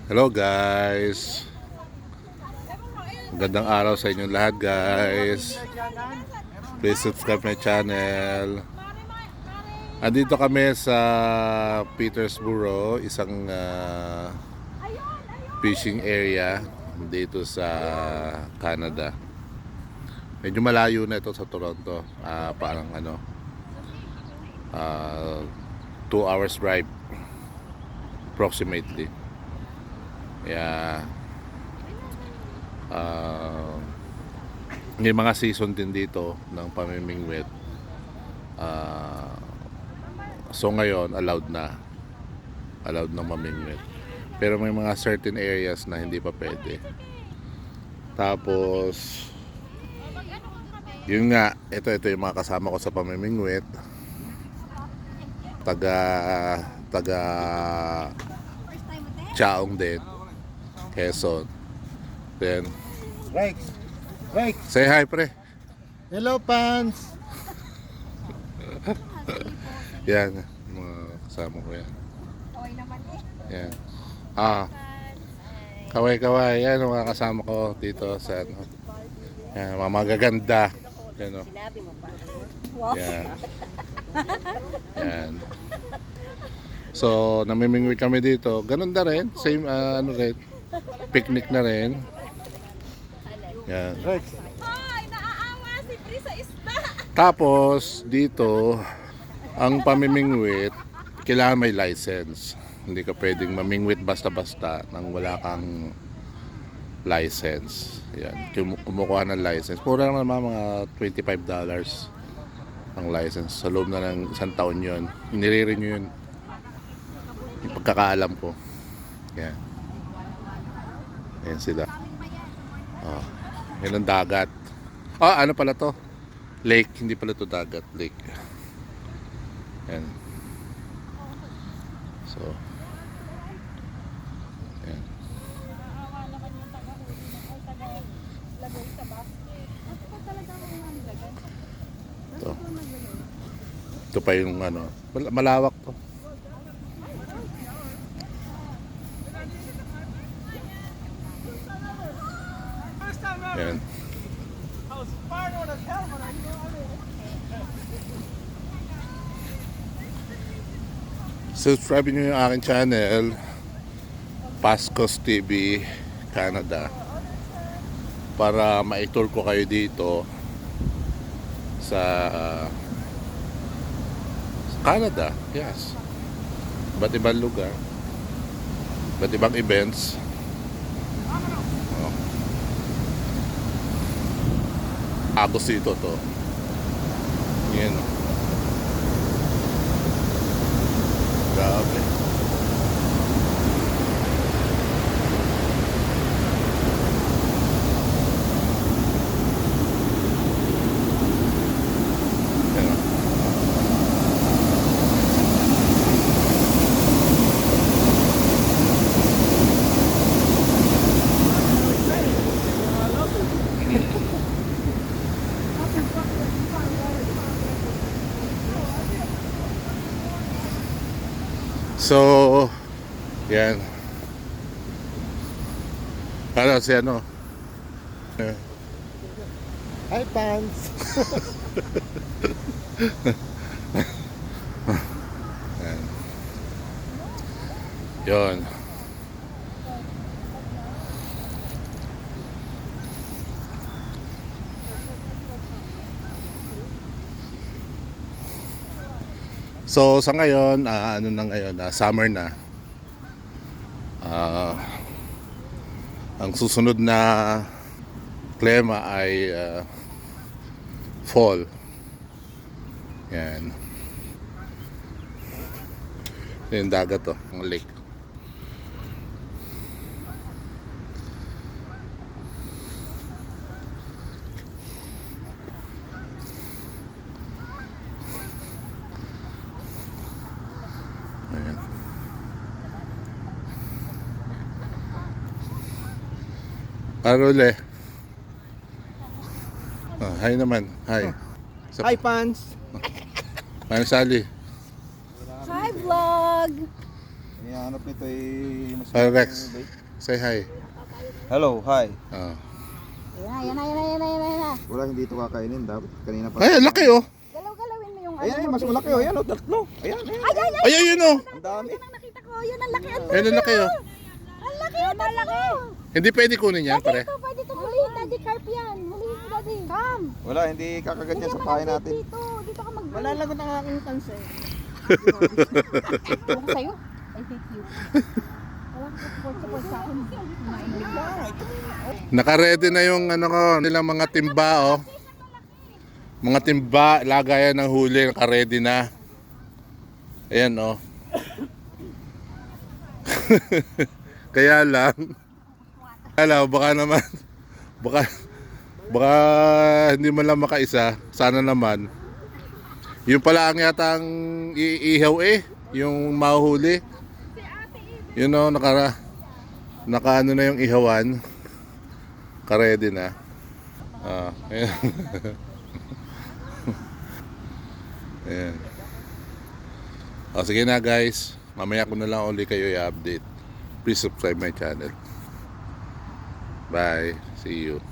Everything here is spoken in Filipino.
Hello guys. Magandang araw sa inyong lahat guys. Please subscribe my channel. Andito kami sa Petersboro, isang fishing area dito sa Canada. Medyo malayo na ito sa Toronto. Parang 2 hours drive approximately. May mga season din dito ng pamimingwit. So ngayon allowed na mamingwit. Pero may mga certain areas na hindi pa pwede. Tapos yun nga, ito yung mga kasama ko sa pamimingwit. Taga Chaong din, Quezon. Then Rex. say hi pre. Hello, Pans. Yan, mga kasama ko yan. Kaway naman eh. Yan. Kaway. Yan ang mga kasama ko dito sa yan, mga magaganda. Yan o. Sinabi mo pa. Wow. Yan. Yan. So, namimingwit kami dito. Ganun na rin. Same, rin. Picnic na rin. Yan. Rex. Hoy, naaawa si Pri sa isda. Tapos, dito, ang pamimingwit, kailangan may license. Hindi ka pwedeng mamingwit basta-basta nang wala kang license. Yan. Kumukuha ng license. Pura naman mga $25 ang license. Sa loob na ng isang taon yun. Nire-renew yun. Yung pagkakaalam ko. Yan. Yan sila. Yan ang dagat. Ano pala to? Lake. Hindi pala to dagat. Lake. Yan. So. Yan. Naaawa naman yung taga-lagay sa basket. At pa talaga ako nga nilagay. Ito. Ito pa yung malawak to. Yan. Subscribe nyo yung aking channel, Pascos TV Canada, para ma-tour ko kayo dito sa Canada. Yes. Iba't ibang lugar, iba't ibang events. Agos dito to. Yan. Grabe. Yan. So, yan. Para si Hi, Pans. Yan. Yun. So sa ngayon, summer na. Ang susunod na klima ay fall. Yan. Ito yung dagat to, ang lake. Ayan. Arole. Hi naman. Hi. Hi, Pans. Manang Sally. Hi, vlog! Hinahanap nito ay mas Hi, Rex. Say hi. Hello, hi. Ah. Yan na. Wala, hindi ito kakainin. Dapat kanina pa. Ay, ang laki oh. Galaw-galawin mo yung Ayan, mas malaki oh. Ayan oh, tatlo. Ayan, ayan. Ay, ayun oh. Ang dami. Yan ang nakita ko. Yan ang laki. Ayun ang laki oh. Ang laki. Ang laki. Hindi pwede kunin yan, pare. Pwede ito hulihin. Daddy carp yan. Hulihin mo, daddy. Come. Wala, hindi kakagat yan sa pahay natin. Dito ka mag- Malalagot ang aking cancer. Ewan ko sa'yo. I hate you. Wala ka support sa akin. Naka-ready na yung ano ko, nilang mga timba oh. Mga timba, lagayan ng huli, naka-ready na. Ayan oh. Kaya lang, baka naman, baka hindi man lang makaisa, sana naman. Yung pala ang yata ang iihaw yung mahuhuli. Yun o, naka ano na yung ihawan. Ka-ready na. Ayan. Ayan. Sige na guys, mamaya ko na lang ulit kayo i-update. Please subscribe my channel. Bye. See you.